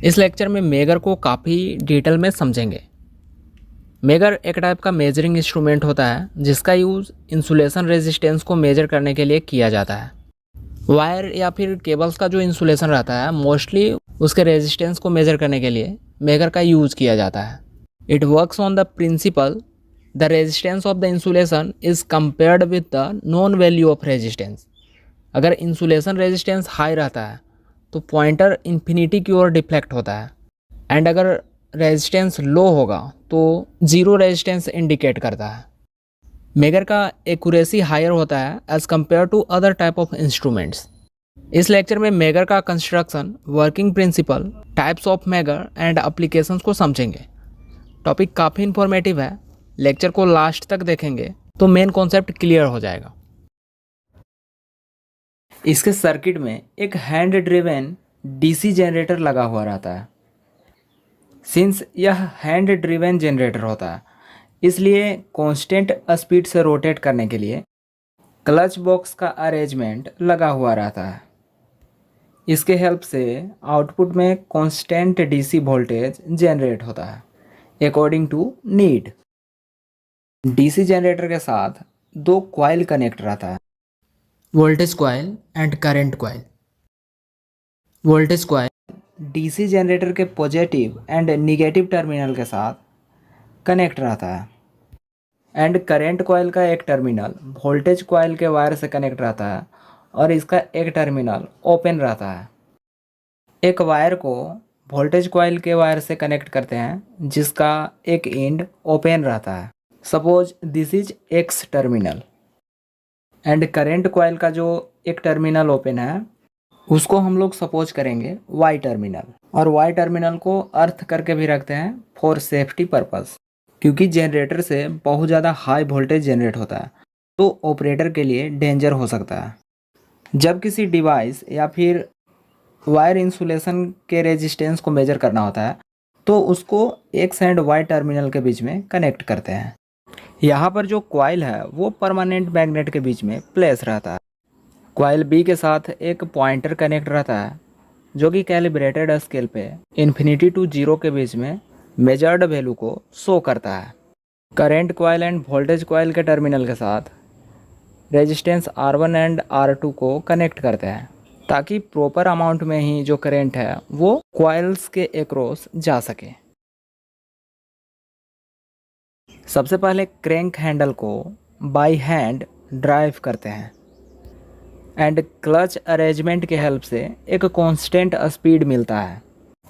इस लेक्चर में मेगर को काफ़ी डिटेल में समझेंगे। मेगर एक टाइप का मेजरिंग इंस्ट्रूमेंट होता है जिसका यूज़ इंसुलेशन रेजिस्टेंस को मेजर करने के लिए किया जाता है। वायर या फिर केबल्स का जो इंसुलेशन रहता है मोस्टली उसके रेजिस्टेंस को मेजर करने के लिए मेगर का यूज़ किया जाता है। It works on the principle the resistance of the insulation is compared with the known value of resistance. अगर इंसुलेशन रेजिस्टेंस हाई रहता है तो पॉइंटर इन्फिनिटी की ओर डिफ्लेक्ट होता है, एंड अगर रेजिस्टेंस लो होगा तो ज़ीरो रेजिस्टेंस इंडिकेट करता है। मेगर का एक्यूरेसी हायर होता है as compare to other type of instruments. इस लेक्चर में मेगर का construction, working principle, types of megger and applications को समझेंगे। टॉपिक काफ़ी इन्फॉर्मेटिव है, लेक्चर को लास्ट तक देखेंगे तो मेन कॉन्सेप्ट क्लियर हो जाएगा। इसके सर्किट में एक हैंड ड्रिवेन डीसी जनरेटर लगा हुआ रहता है। सिंस यह हैंड ड्रिवेन जनरेटर होता है इसलिए कांस्टेंट स्पीड से रोटेट करने के लिए क्लच बॉक्स का अरेंजमेंट लगा हुआ रहता है। इसके हेल्प से आउटपुट में कांस्टेंट डीसी वोल्टेज जनरेट होता है according to need. DC generator के साथ दो कॉइल कनेक्ट रहता है, voltage coil and current coil. Voltage coil DC generator के पॉजिटिव एंड निगेटिव टर्मिनल के साथ कनेक्ट रहता है, एंड करंट कॉइल का एक टर्मिनल वोल्टेज कॉइल के वायर से कनेक्ट रहता है और इसका एक टर्मिनल ओपन रहता है। एक वायर को वोल्टेज कॉइल के वायर से कनेक्ट करते हैं जिसका एक एंड ओपन रहता है। Suppose this is x terminal, and current coil का जो एक टर्मिनल ओपन है उसको हम लोग सपोज करेंगे वाई टर्मिनल, और वाई टर्मिनल को अर्थ करके भी रखते हैं फॉर सेफ्टी पर्पस, क्योंकि जनरेटर से बहुत ज़्यादा हाई वोल्टेज जनरेट होता है तो ऑपरेटर के लिए डेंजर हो सकता है। जब किसी डिवाइस या फिर वायर इंसुलेशन के रेजिस्टेंस को मेजर करना होता है तो उसको एक्स एंड वाई टर्मिनल के बीच में कनेक्ट करते हैं। यहाँ पर जो कॉइल है वो परमानेंट मैग्नेट के बीच में प्लेस रहता है। कॉइल बी के साथ एक पॉइंटर कनेक्ट रहता है जो कि कैलिब्रेटेड स्केल पे इन्फिनिटी टू जीरो के बीच में मेजर्ड वैल्यू को शो करता है। Current coil end voltage coil के टर्मिनल के साथ रेजिस्टेंस R1 एंड R2 को कनेक्ट करते हैं ताकि प्रॉपर अमाउंट में ही जो करंट है वो कॉइल्स के एक्रॉस जा सके। सबसे पहले क्रैंक हैंडल को बाई हैंड ड्राइव करते हैं, एंड क्लच अरेंजमेंट के हेल्प से एक कांस्टेंट स्पीड मिलता है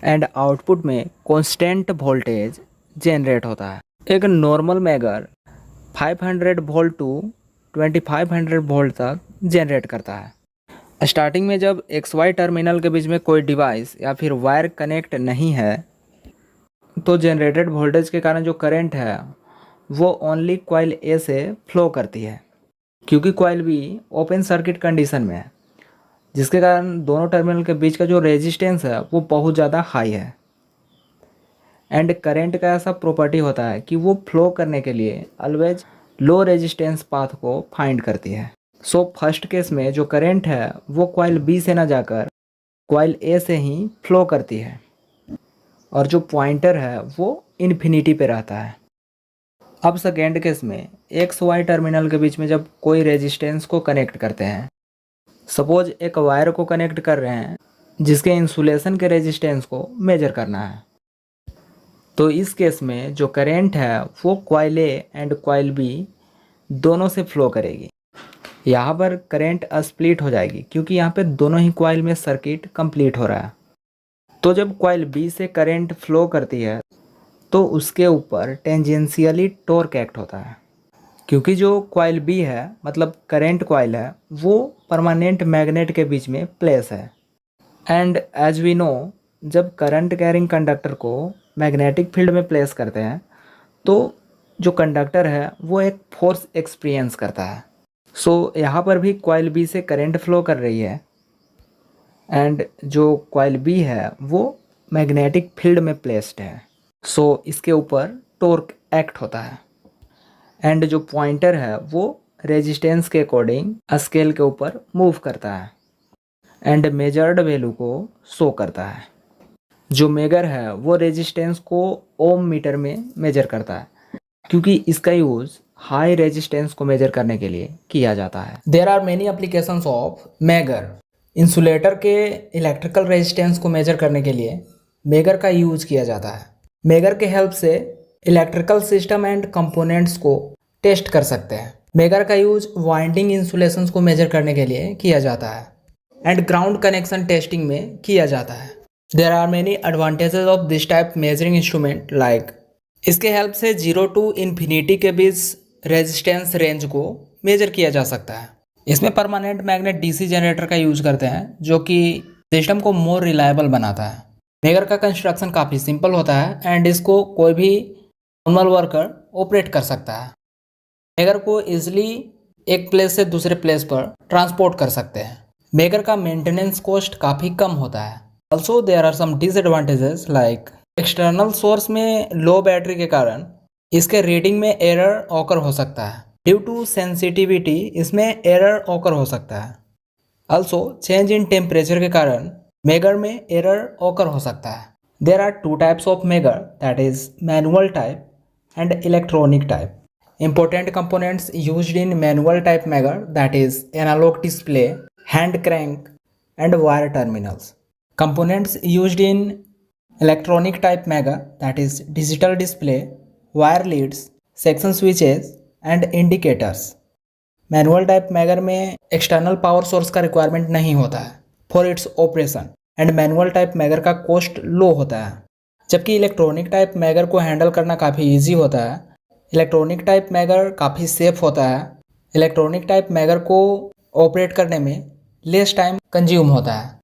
एंड आउटपुट में कांस्टेंट वोल्टेज जनरेट होता है। एक normal megger 500 volt to 2500 volt तक जनरेट करता है। स्टार्टिंग में जब XY टर्मिनल के बीच में कोई डिवाइस या फिर वायर कनेक्ट नहीं है तो जनरेटेड वोल्टेज के कारण जो करंट है वो ओनली कॉइल ए से फ्लो करती है, क्योंकि coil be open circuit condition में है, जिसके कारण दोनों टर्मिनल के बीच का जो रेजिस्टेंस है वो बहुत ज़्यादा हाई है। एंड करंट का ऐसा प्रॉपर्टी होता है कि वो फ्लो करने के लिए ऑलवेज लो रेजिस्टेंस पाथ को फाइंड करती है। सो फर्स्ट केस में जो करंट है वो कॉइल बी से ना जाकर कॉइल ए से ही फ्लो करती है, और जो पॉइंटर है वो इन्फिनिटी पे रहता है। अब सेकेंड केस में XY टर्मिनल के बीच में जब कोई रेजिस्टेंस को कनेक्ट करते हैं, सपोज एक वायर को कनेक्ट कर रहे हैं जिसके इंसुलेशन के रेजिस्टेंस को मेजर करना है, तो इस केस में जो करंट है वो coil A and coil B दोनों से फ्लो करेगी। यहाँ पर करंट स्प्लिट हो जाएगी क्योंकि यहाँ पे दोनों ही कॉइल में सर्किट कंप्लीट हो रहा है। तो जब कॉइल बी से करंट फ्लो करती है तो उसके ऊपर टेंजेंशियली टॉर्क एक्ट होता है, क्योंकि जो कॉइल बी है मतलब करंट कॉइल है वो परमानेंट मैग्नेट के बीच में प्लेस है। एंड एज वी नो, जब करंट कैरिंग कंडक्टर को मैग्नेटिक फील्ड में प्लेस करते हैं तो जो कंडक्टर है वो एक फोर्स एक्सपीरियंस करता है। सो यहाँ पर भी कॉइल बी से करंट फ्लो कर रही है, एंड जो कॉइल बी है वो मैग्नेटिक फील्ड में प्लेस्ड है, सो इसके ऊपर टॉर्क एक्ट होता है। एंड जो पॉइंटर है वो रेजिस्टेंस के अकॉर्डिंग स्केल के ऊपर मूव करता है एंड मेजर्ड वैल्यू को शो करता है। जो मेगर है वो रेजिस्टेंस को ओम मीटर में मेजर करता है, क्योंकि इसका यूज़ हाई रेजिस्टेंस को मेजर करने के लिए किया जाता है। There are many applications of megger. Insulator के इलेक्ट्रिकल रेजिस्टेंस को मेजर करने के लिए मेगर का यूज किया जाता है। मेगर के हेल्प से इलेक्ट्रिकल सिस्टम एंड कंपोनेंट्स को टेस्ट कर सकते हैं। मेगर का यूज वाइंडिंग इंसुलेशंस को मेजर करने के लिए किया जाता है एंड ग्राउंड कनेक्शन टेस्टिंग में किया जाता है। There are many advantages of this type measuring instrument like, इसके हेल्प से 0 to इन्फिनिटी के बीच रेजिस्टेंस रेंज को मेजर किया जा सकता है। इसमें परमानेंट मैग्नेट डीसी जनरेटर का यूज करते हैं, जो कि सिस्टम को मोर रिलायबल बनाता है। मेगर का कंस्ट्रक्शन काफ़ी सिंपल होता है एंड इसको कोई भी नॉर्मल वर्कर ऑपरेट कर सकता है। मेगर को इजिली एक प्लेस से दूसरे प्लेस पर ट्रांसपोर्ट कर सकते हैं। मेगर का मेंटेनेंस कॉस्ट काफ़ी कम होता है। Also there are some disadvantages like, external source में लो बैटरी के कारण इसके रीडिंग में एरर ऑकर हो सकता है। ड्यू टू सेंसिटिविटी इसमें एरर ऑकर हो सकता है। ऑल्सो चेंज इन टेम्परेचर के कारण मेगर में एरर ऑकर हो सकता है। There are 2 types of megger, that is manual type and electronic type. Important components used in manual type megar, that is analog display, hand crank and wire terminals. Components used in electronic type megar, that is digital display, wire leads, section switches and indicators. Manual type megger में external power source का requirement नहीं होता है for its operation and manual type megger का cost low होता है, जबकि electronic type megger को हैंडल करना काफ़ी ईजी होता है। इलेक्ट्रॉनिक टाइप मेगर काफ़ी सेफ होता है। इलेक्ट्रॉनिक टाइप मेगर को ऑपरेट करने में लेस टाइम कंज्यूम होता है।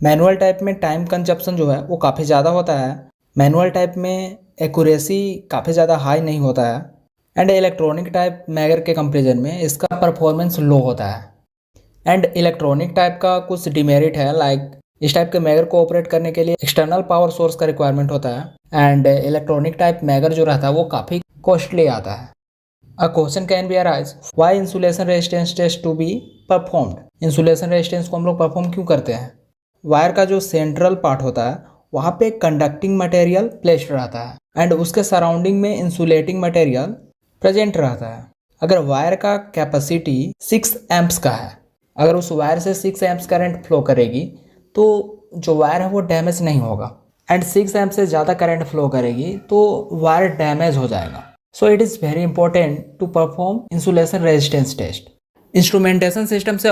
मैनुअल टाइप में टाइम कंजप्शन जो है वो काफ़ी ज़्यादा होता है। मैनुअल टाइप में एक्यूरेसी काफ़ी ज़्यादा हाई नहीं होता है एंड इलेक्ट्रॉनिक टाइप मेगर के कंपेरिजन में इसका परफॉर्मेंस लो होता है। एंड इलेक्ट्रॉनिक टाइप का कुछ डिमेरिट है, लाइक इस टाइप के मेगर को ऑपरेट करने के लिए एक्सटर्नल पावर सोर्स का रिक्वायरमेंट होता है एंड इलेक्ट्रॉनिक टाइप मेगर जो रहता है वो काफ़ी कॉस्टली आता है। A question can be arise, why insulation resistance test to be performed. Insulation resistance को हम लोग परफॉर्म क्यों करते हैं? वायर का जो सेंट्रल पार्ट होता है वहाँ पे कंडक्टिंग मटेरियल प्लेस्ड रहता है एंड उसके सराउंडिंग में इंसुलेटिंग मटेरियल प्रेजेंट रहता है। अगर वायर का कैपेसिटी 6 एम्प्स का है, अगर उस वायर से 6 एम्प्स करंट फ्लो करेगी तो जो वायर है वो डैमेज नहीं होगा एंड 6 एम्प से ज़्यादा करंट फ्लो करेगी तो वायर डैमेज हो जाएगा। So it is very important to perform insulation resistance test. Instrumentation system से